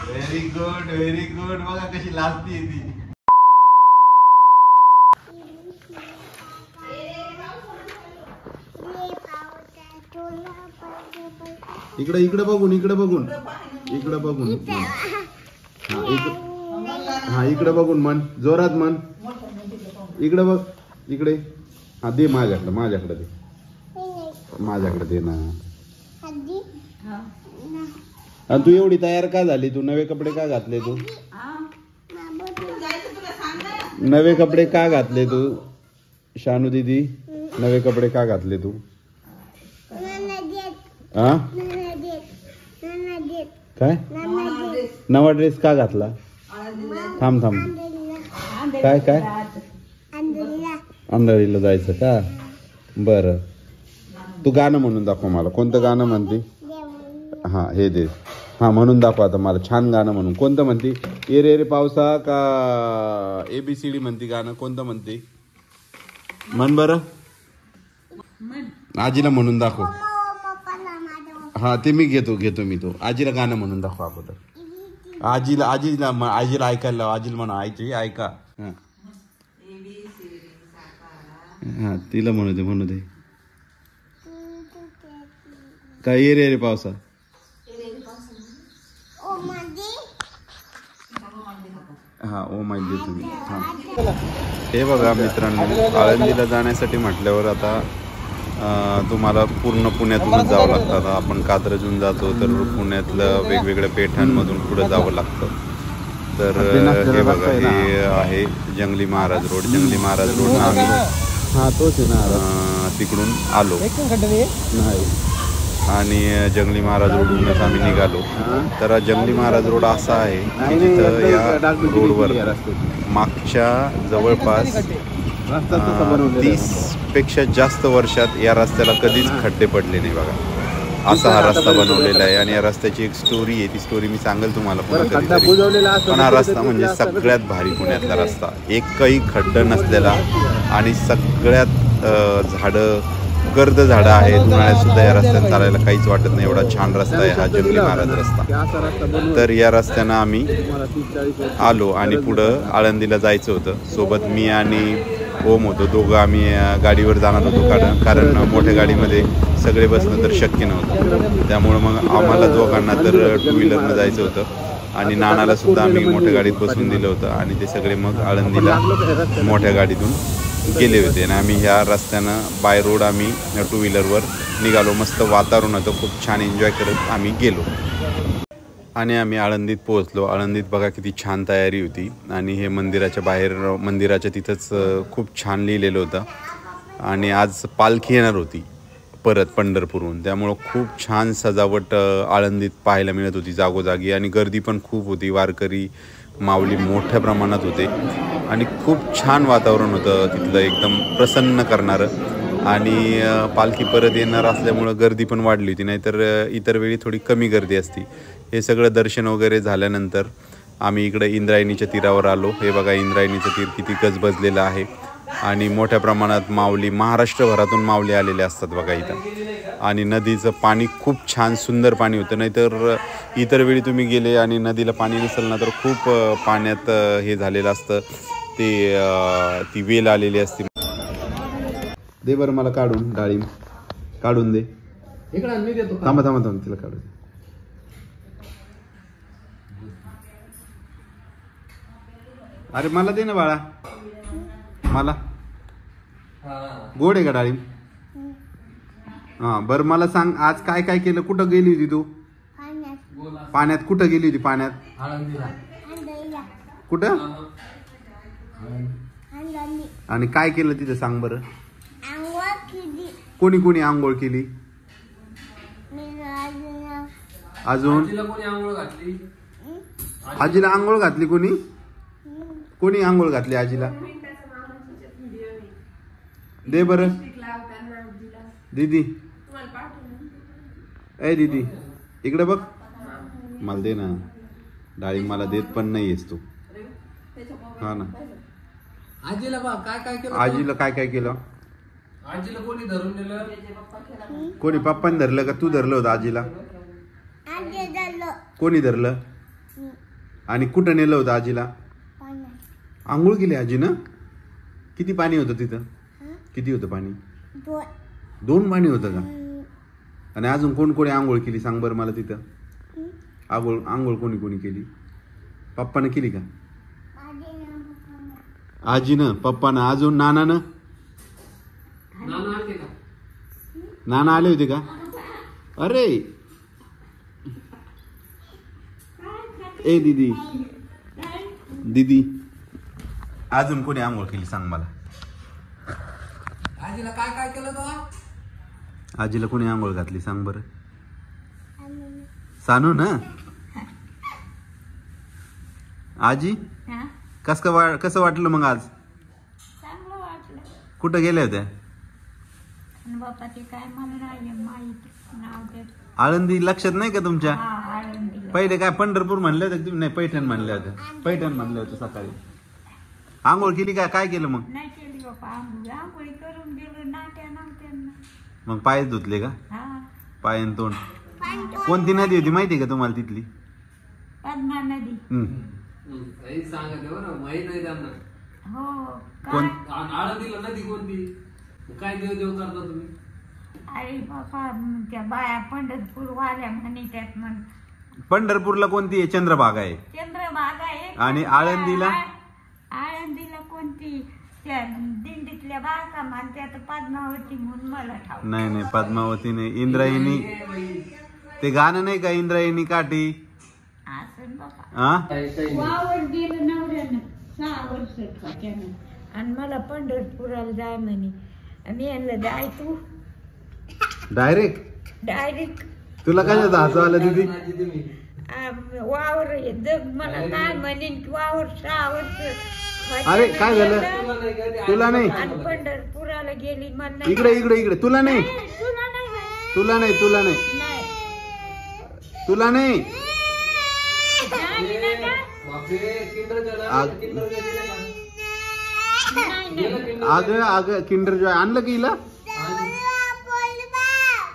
Very good very good. बघा कशी लाजती ती. इकडे इकडे बघून इकडे बघून इकडे बघून. हा इकडे बघून म्हण, जोरात म्हण. इकडे बघ इकडे. हा दे माझ्याकडे, माझ्याकडे दे, माझ्याकडे दे ना. आणि तू एवढी तयार का झाली? तू नवे कपडे का घातले? तू नवे कपडे का घातले? तू शानू दीदी नवे कपडे का घातले तू? हा काय नवा ड्रेस का घातला? थांब थांब. काय काय अंधळीला जायचं का? बरं तू गाणं म्हणून दाखव मला. कोणतं गाणं म्हणते? हा हे दे. हा म्हणून दाखव आता मला छान गाणं म्हणून. कोणतं म्हणते? ए रे रे पावसा का ABCD म्हणते गाणं? कोणतं म्हणते म्हण बरं. आजीला म्हणून दाखव. हा ते मी घेतो मी तो. आजीला गाणं म्हणून दाखव अगोदर. आजीला ऐकायला लाव. आजीला म्हणा आईची ऐका. हा तिला म्हणू दे काय ये रे पावसा. हा ओ माय दे तुम्ही. हे बघा मित्रांनो, आळंदीला जाण्यासाठी म्हटल्यावर आता तुम्हाला पूर्ण पुण्यातूनच जावं लागतं. आता आपण कात्रजून जातो तर पुण्यातलं वेगवेगळ्या पेठांमधून पुढे जावं लागतं. तर हे बघा हे आहे जंगली महाराज रोड. जंगली महाराज रोड आम्ही तिकडून आलो नाही आणि जंगली महाराज रोडूनच आम्ही निघालो. तर जंगली महाराज रोड असा आहे की जिथं या रोडवर मागच्या जवळपास 30 पेक्षा जास्त वर्षात या रस्त्याला कधीच खड्डे पडले नाही बघा. असा हा रस्ता बनवलेला आहे. आणि या रस्त्याची एक स्टोरी आहे. ती स्टोरी मी सांगेल तुम्हाला पुन्हा कधीतरी. पण हा रस्ता म्हणजे सगळ्यात भारी पुण्यातला रस्ता. एकही खड्ड नसलेला आणि सगळ्यात झाडं गर्द झाडं आहेत. उन्हाळ्यात सुद्धा या रस्त्याने चालायला काहीच वाटत नाही. एवढा छान रस्ता आहे हा जंगली महाराज रस्ता. तर या रस्त्यानं आम्ही आलो आणि पुढं आळंदीला जायचं होतं. सोबत मी आणि ओम होतो. दोघं आम्ही गाडीवर जाणार होतो. कारण मोठ्या गाडीमध्ये सगळे बसणं तर शक्य नव्हतं. त्यामुळं मग आम्हाला दोघांना तर 2 व्हीलरनं जायचं होतं आणि नानाला सुद्धा आम्ही मोठ्या गाडीत बसवून दिलं होतं. आणि ते सगळे मग आळंदीला मोठ्या गाडीतून गेले होते. आणि आम्ही ह्या रस्त्यानं बाय रोड आम्ही 2 व्हीलरवर निघालो. मस्त वातावरण होतं. खूप छान एन्जॉय करत आम्ही गेलो आणि आम्ही आळंदीत पोहोचलो. आळंदीत बघा किती छान तयारी होती. आणि हे मंदिराच्या बाहेर मंदिराच्या तिथंच खूप छान लिहिलेलं होतं. आणि आज पालखी येणार होती परत पंढरपूरहून. त्यामुळं खूप छान सजावट आळंदीत पाहायला मिळत होती जागोजागी. आणि गर्दी पण खूप होती. वारकरी माऊली मोठ्या प्रमाणात होते आणि खूप छान वातावरण होतं तिथलं, एकदम प्रसन्न करणारं. आणि पालखी परत येणार असल्यामुळं गर्दी पण वाढली होती. नाहीतर इतर वेळी थोडी कमी गर्दी असती. हे सगळं दर्शन वगैरे झाल्यानंतर आम्ही इकडे इंद्रायणीच्या तीरावर आलो. हे बघा इंद्रायणीचं तीर किती गजबजलेलं आहे. आणि मोठ्या प्रमाणात माऊली महाराष्ट्रभरातून माऊली आलेले असतात बघा इथं. आणि नदीचं पाणी खूप छान सुंदर पाणी होतं. नाहीतर इतर वेळी तुम्ही गेले आणि नदीला पाणी नसेल ना तर खूप पाण्यात हे झालेलं असतं. ती वेल आलेली असते. दे बरं मला काढून डाळिंब काढून दे. थांबा तिला काढून. अरे मला दे ना बाळा. मला गोड आहे का डाळिंब? हा बरं मला सांग आज काय काय केलं? कुठं गेली होती तू? पाण्यात. कुठं गेली होती पाण्यात? कुठं? आणि काय केलं तिथं सांग बरं. कोणी कोणी आंघोळ केली? अजून आजीला आंघोळ घातली कोणी? कोणी आंघोळ घातली आजीला? दे बरं दीदी. ए दीदी इकडे बघ. मला दे ना डाळिंब. मला देत पण नाहीयेस तू. हा ना. आजीला काय काय केलं? आजीला काय काय केलं? आजीला कोणी धरून नेलं? कोणी? पप्पाने धरलं का तू धरलं होतं आजीला? कोणी धरलं? आणि कुठं नेलं होतं आजीला? आंघोळ केली आजीनं? किती पाणी होतं तिथं? किती होतं पाणी? 2 पाणी होतं का? आणि अजून कोण कोणी आंघोळ केली सांग बरं मला तिथं? आंघोळ कोणी कोणी केली? पप्पानं केली का? आजीनं, पप्पानं, अजून नानानं? नाना आले होते का? अरे ए दीदी, दीदी अजून कोणी आंघोळ केली सांग मला? आजीला काय काय केलं तो? आजीला कोणी आंघोळ घातली सांग बरं? सानू ना? आजी कसं वाटलं मग आज? चांगलं वाटलं. कुठं गेल्या होत्या? बापा ते काय मला नाही माहित नाव देत. आळंदी लक्षात नाही का तुमच्या? आळंदीला. पहिले काय पंढरपूर म्हणले होते तुम्ही? नाही पैठण म्हणले होते. पैठण म्हणले होते सकाळी. आंघोळ केली का? काय केलं मग? नाही केली बापा आंघोळी करून गेलो नाट्या नव्हत्यांना. मग पाय धुतले का? हा पाय आणि तोंड. कोणती नदी होती माहिती का तुम्हाला तिथली? पद्मा नदी. सांगत माहित नाही त्यांना. हो कोण? आळंदीला नदी कोणती? काय देव देव करता तुम्ही? अरे बापा त्या बाया पंढरपूर वाल्या म्हणे त्यात म्हण. पंढरपूरला कोणती आहे? चंद्रभागा आहे. चंद्रभागा आहे. आणि आळंदीला? आळंदीला कोणती? त्या दिंडीतल्या बायका म्हणतात पद्मावती म्हणून मला ठाऊक. नाही पद्मावती नाही. इंद्रायणी. ते गाणं नाही का? इंद्रायणी काठी. असं बापा. हा वावर गेलं नवऱ्यानं 6 वर्षाचं. आणि मला पंढरपुराला जाय म्हणे. मी यांना जाय तू डायरेक्ट. तुला काय हसू आलं दीदी? वावर जग मला काय म्हणेन वावर 6 वर्ष. अरे काय झालं? तुला नाही? आणि पंढरपुराला गेली मला. इकडे तुला नाही? तुला नाही. अगं किंडर जॉय आणलं की हिला?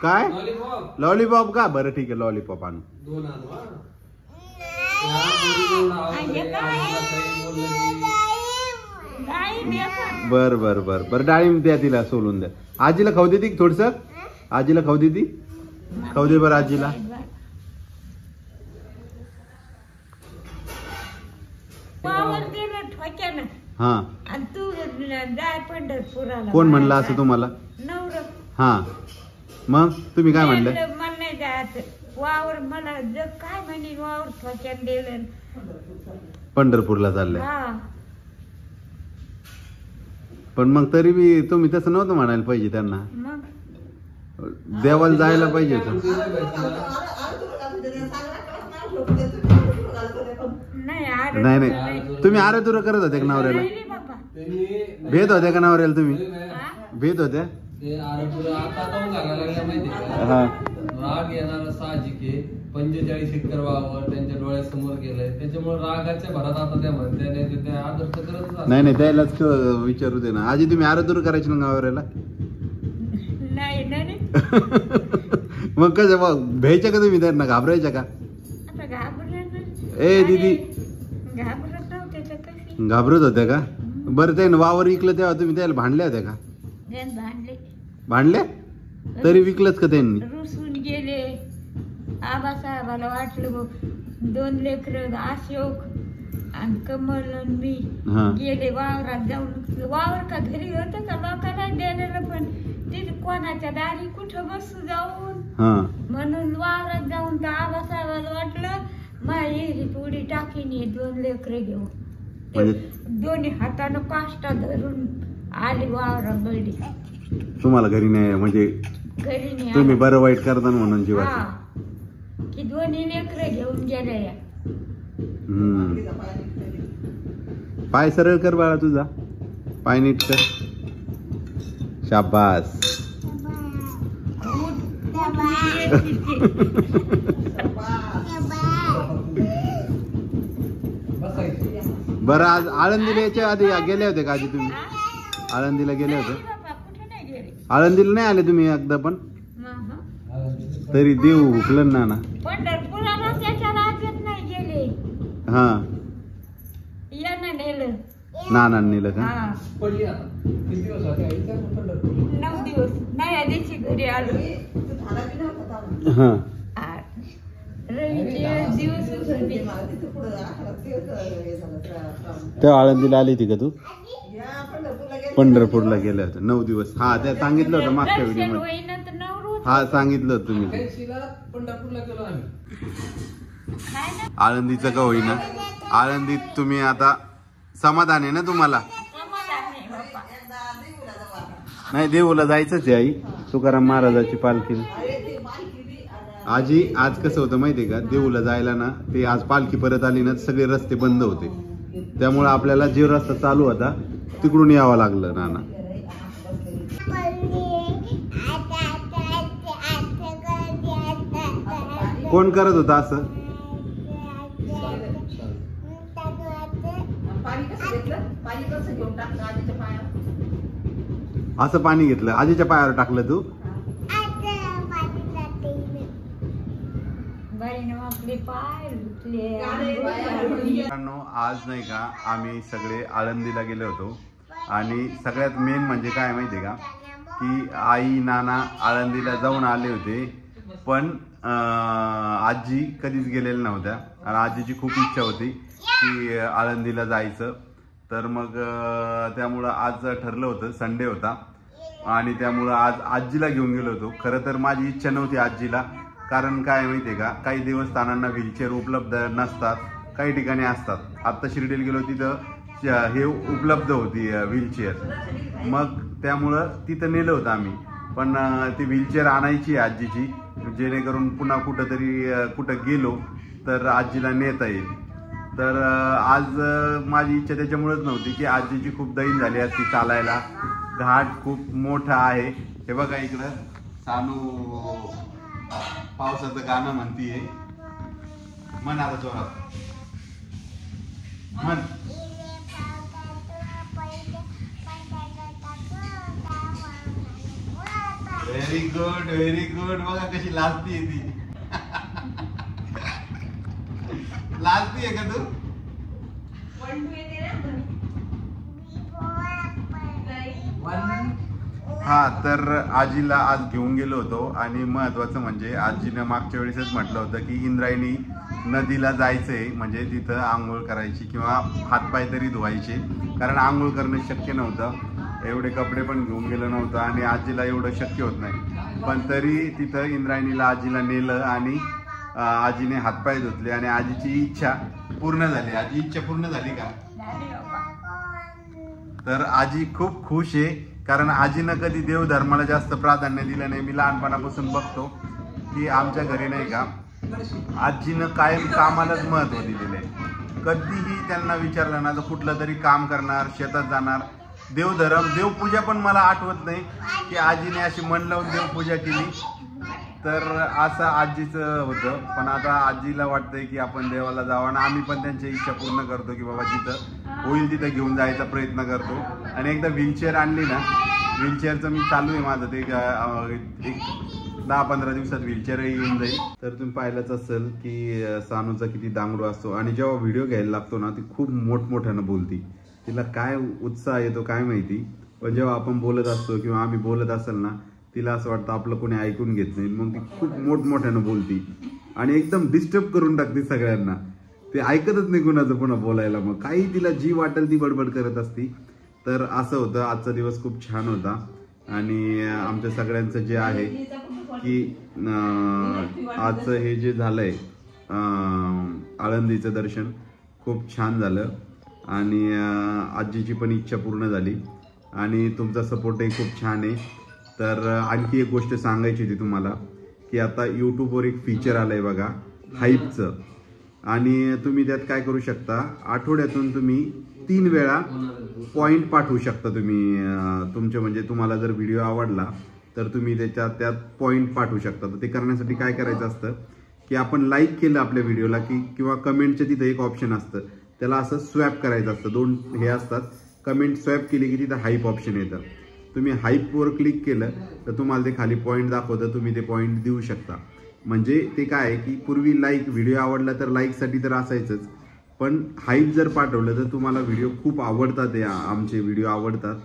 काय लॉलीपॉप का? बरं ठीक आहे लॉलीपॉप आणू. बर डाळिंब द्या तिला, सोलून द्या. आजीला खाऊ देती थोडस? आजीला खाऊ देती? खाऊ दे बरं आजीला. हा आणि तू जाय पंढरपुराला. कोण म्हणलं असं तुम्हाला? नवरा. हा मग तुम्ही काय म्हणलं? मला नाही जायचं वावर. मला जग काय म्हणे वावर ठोक्यान दिलं. पंढरपूरला चाललंय. हा पण मग तरी बी तुम्ही तसं नव्हतं म्हणायला पाहिजे त्यांना. मग देवाला जायला पाहिजे होतं. नाही तुम्ही आरे तुर करत होते का नवऱ्याला? भेट होत्या का नवऱ्याला तुम्ही? भेट होत्या? राग येणारा साहजिक आहे. 45 एकर वावर त्यांच्या डोळ्यासमोर गेलंय. त्याच्यामुळे रागाच्या भरात आता त्या म्हणते ते आदर्श करत नाही त्यालाच विचारू दे ना. आजी तुम्ही आरे तुर करायची ना नवऱ्याला? नाही मग कसं भ्यायच्या का तुम्ही? त्यांना घाबरायच्या का? ए दीदी घाबरत होत्या का? बरं ते वावर विकलं तेव्हा तुम्ही त्याला भांडल्या होत्या का? भांडल्या? तरी विकलंच का त्यांनी? रुसून गेले. आबासाहेबाला वाटलं 2 लेकरं अशोक आणि कमल आणि मी गेले वावरात जाऊन. वावर का घरी होतं का लोकांना गेलेलं. पण तिथे कोणाच्या दारी कुठं बसू जाऊन म्हणून वावरात जाऊन तर आबासाहेबाला वाटलं माझी पुढी टाकीने 2 लेकरं घेऊन. दोन्ही हातानं काष्टा धरून आली वावरा गळली. तुम्हाला घरी नाही म्हणजे घरी नाही तुम्ही बरं वाईट करता म्हणून जीवा की 2 लेकरं घेऊन गेले. पाय सरळ कर बाळा तुझा. पाय नीट कर. शाबास. बरं आज आळंदीला याच्या आधी गेले होते का आजी तुम्ही? आळंदीला गेले होते? आळंदीला नाही आले तुम्ही एकदा पण? तरी देव हुकलं ना. पंढरपुराला त्याच्या राज्यात नाही गेले. हा यानं नेलं. नाना नेलं का? हा पडली आता किती दिवस झाले आई त्या पंढरपूर 9 दिवस नाही आधीची घरी आलो. हा रविचे दिवसच होते. तेव्हा आळंदीला आली होती का तू? पंढरपूरला गेल्या होत्या 9 दिवस. हा त्या सांगितलं होतं मागच्या व्हिडिओ दर्शन मध्ये. होईना तर नवरोज हा सांगितलं होतं तुम्ही. कैसीला पंढरपूरला गेलो आम्ही. काय ना आळंदीचं का होईना, आळंदीत तुम्ही आता समाधान आहे ना तुम्हाला? समाधान नाही बाप्पा. नाही देऊला जायचंच आहे आई, तुकाराम महाराजाची पालखी. आजी आज कसं होतं माहितीये का, देऊला जायला ना ते आज पालखी परत आली ना सगळे रस्ते बंद होते, त्यामुळे आपल्याला जे रस्ता चालू होता तिकडून यावं लागलं नाना. कोण करत होता असं? असं पाणी घेतलं आजीच्या पायावर टाकलं तू? बाईनं आपले पाय धुतले. मित्रांनो आज नाही का आम्ही सगळे आळंदीला गेलो होतो आणि सगळ्यात मेन म्हणजे काय माहितीये का की आई नाना आळंदीला जाऊन आले होते, पण आजी कधीच गेलेल्या नव्हत्या आणि आजीची खूप इच्छा होती की आळंदीला जायचं. तर मग त्यामुळं आज ठरलं होतं, संडे होता आणि त्यामुळं आज आजीला घेऊन गेलो होतो. खरं तर माझी इच्छा नव्हती आजीला, कारण काय माहितीये का काही देवस्थानांना व्हीलचेअर उपलब्ध नसतात, काही ठिकाणी असतात. आत्ता शिर्डीला गेलो तिथं हे उपलब्ध होती व्हीलचेअर, मग त्यामुळं तिथं नेलं होतं आम्ही. पण ती व्हीलचेअर आणायची आहे आजीची, जेणेकरून पुन्हा कुठं गेलो तर आजीला नेता येईल. तर आज माझी इच्छा त्याच्यामुळेच नव्हती की आजीची खूप दैन झाली असती चालायला. घाट खूप मोठा आहे. हे बघा इकडं सानू पावसाचं गाणं म्हणतीये, म्हण आता जोरात म्हण. Very good very good. बघा कशी लाजतीये ती. लाजतीये का तू? हा तर आजीला आज घेऊन गेलो होतो आणि महत्वाचं म्हणजे आजीनं मागच्या वेळेसच म्हटलं होतं की इंद्रायणी नदीला जायचंय, म्हणजे तिथं आंघोळ करायची किंवा हातपाय तरी धुवायचे, कारण आंघोळ करणं शक्य नव्हतं, एवढे कपडे पण घेऊन गेलं नव्हतं आणि आजीला एवढं शक्य होत नाही. पण तरी तिथं इंद्रायणीला आजीला नेलं आणि आजीने हातपाय धुतले आणि आजीची इच्छा पूर्ण झाली. आजी इच्छा पूर्ण झाली का? तर आजी खूप खुश आहे, कारण आजीनं कधी देवधर्माला जास्त प्राधान्य दिलं नाही. मी लहानपणापासून बघतो की आमच्या घरी नाही का आजीनं कायम कामालाच महत्त्व दिलेलं आहे. कधीही त्यांना विचारलं ना तर कुठलं तरी काम करणार, शेतात जाणार. देवपूजा पण मला आठवत नाही की आजीने अशी मन लावून देवपूजा केली. तर असं आजीचं होतं. पण आता आजीला वाटतंय की आपण देवाला जावं आणि आम्ही पण त्यांची इच्छा पूर्ण करतो की बाबा जिथं होईल तिथं घेऊन जायचा प्रयत्न करतो. आणि एकदा व्हीलचेअर आणली ना, व्हीलचेअरचं मी चालू आहे माझं ते एक 10-15 दिवसात व्हीलचेअर येऊन जाईल. तर तुम्ही पाहिलंच असेल की सानूचा किती दांगडू असतो आणि जेव्हा व्हिडिओ घ्यायला लागतो ना ती खूप मोठमोठ्यानं बोलती. तिला काय उत्साह येतो काय माहिती, पण जेव्हा आपण बोलत असतो किंवा आम्ही बोलत असेल ना तिला असं वाटतं आपलं कोणी ऐकून घेत नाही, मग ती खूप मोठमोठ्यानं बोलती आणि एकदम डिस्टर्ब करून टाकते सगळ्यांना. ते ऐकतच नाही कुणाचं पुन्हा बोलायला, मग काही तिला जी वाटेल ती बडबड करत असती. तर असं होतं. आजचा दिवस खूप छान होता आणि आमच्या सगळ्यांचं जे आहे की आजचं हे जे झालंय आळंदीचं दर्शन खूप छान झालं आणि आजीची पण इच्छा पूर्ण झाली आणि तुमचा सपोर्टही खूप छान आहे. तर आणखी एक गोष्ट सांगायची होती तुम्हाला की आता यूट्यूबवर एक फीचर आलंय बघा हाईपचं, आणि तुम्ही त्यात काय करू शकता, आठवड्यातून तुम्ही 3 वेळा पॉईंट पाठवू शकता. तुम्ही तुमचे म्हणजे तुम्हाला जर व्हिडिओ आवडला तर तुम्ही त्यात पॉईंट पाठवू शकता. तर ते करण्यासाठी काय करायचं असतं की आपण लाईक केलं आपल्या व्हिडिओला की किंवा कमेंटच्या तिथं एक ऑप्शन असतं, त्याला असं स्वॅप करायचं असतं. 2 हे असतात, कमेंट स्वॅप केली की तिथं हाईप ऑप्शन येतं. तुम्ही हाईपवर क्लिक केलं तर तुम्हाला ते खाली पॉईंट दाखवतं, तुम्ही ते पॉईंट देऊ शकता. म्हणजे ते काय आहे की पूर्वी लाईक व्हिडिओ आवडला तर लाईकसाठी तर असायचंच, पण हाईप जर पाठवलं तर तुम्हाला व्हिडिओ खूप आवडतात, आमचे व्हिडिओ आवडतात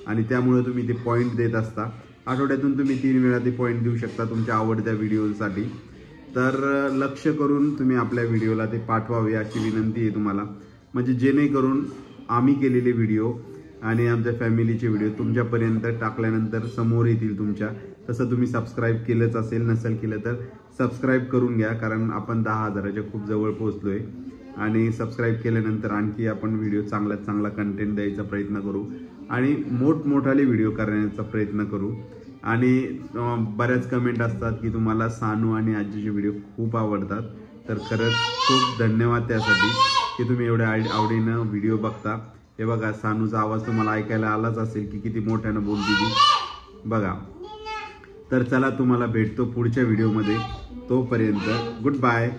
आणि त्यामुळे तुम्ही ते पॉईंट देत असता. आठवड्यातून तुम्ही 3 वेळा ते पॉईंट देऊ शकता तुमच्या आवडत्या व्हिडिओसाठी. तर लक्ष करून तुम्ही आपल्या व्हिडिओला ते पाठवावे अशी विनंती आहे तुम्हाला, म्हणजे जेणेकरून आम्ही केलेले व्हिडिओ आणि आमच्या फॅमिलीचे व्हिडिओ तुमच्यापर्यंत टाकल्यानंतर समोर येतील तुमच्या. तसं तुम्ही सबस्क्राईब केलंच असेल, नसेल केलं तर सबस्क्राईब करून घ्या, कारण आपण 10,000च्या खूप जवळ पोहोचलोय आणि सबस्क्राईब केल्यानंतर आणखी आपण व्हिडिओ चांगल्यात चांगला कंटेंट द्यायचा प्रयत्न करू आणि मोठमोठाले व्हिडिओ करण्याचा प्रयत्न करू. आणि बऱ्याच कमेंट असतात की तुम्हाला सानू आणि आजीचे व्हिडिओ खूप आवडतात, तर खरंच खूप धन्यवाद त्यासाठी की तुम्ही एवढ्या आवडीनं व्हिडिओ बघता. हे बघा, सानूचा आवाज तुम्हाला ऐकायला आलाच असेल की किती मोठ्यानं बोलते ती बघा. तर चला, तुम्हाला भेटतो पुढच्या व्हिडिओमध्ये. तोपर्यंत गुड बाय.